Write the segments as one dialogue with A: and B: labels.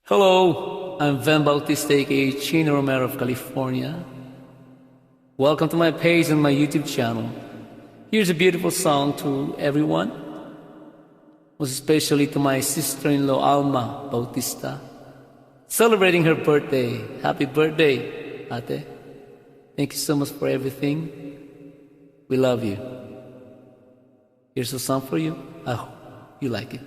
A: Hello, I'm Bautista, aka Chino, Romero of California. Welcome to my page and my YouTube channel. Here's a beautiful song to everyone, most especially to my sister-in-law Alma Bautista, celebrating her birthday. Happy birthday, Ate. Thank you so much for everything. We love you. Here's a song for you. I hope you like it.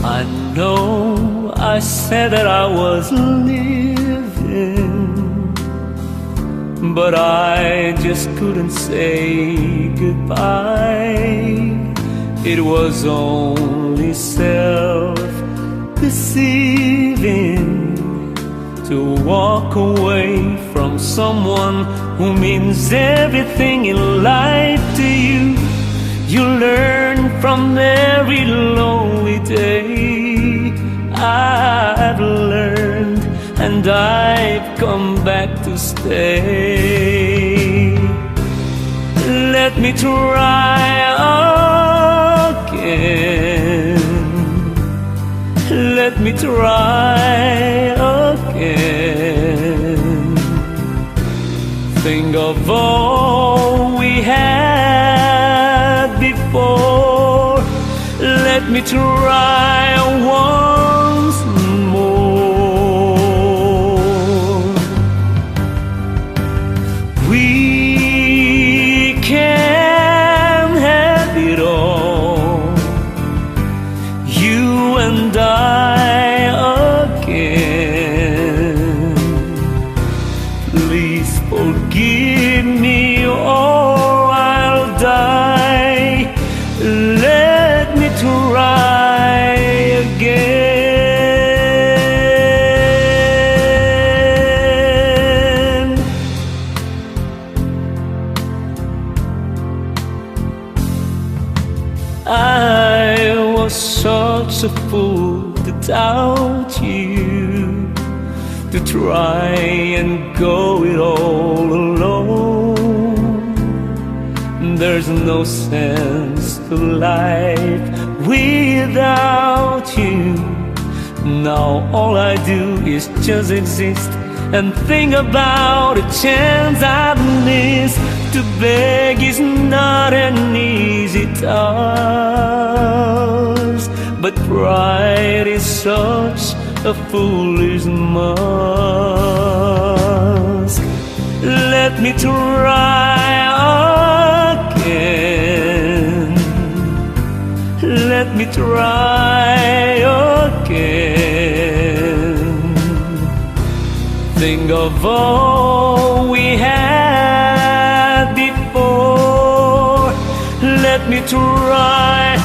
A: I know I said that I was living, but I just couldn't say goodbye. It was only self-deceiving to walk away from someone who means everything in life to you. You learn from every lonely day. I've learned and I've come back to stay. Let me try again. Let me try again. Think of all we had before. Let me try once more. We can have it all, you and I again. Please forgive me or I'll die. Let me try again. I was such a fool to doubt you, to try and go it all alone. There's no sense to life without you. Now all I do is just exist and think about a chance I've missed. To beg is not an easy task, but pride is such a foolish mask. Let me try again. Let me try again. Think of all we had before. Let me try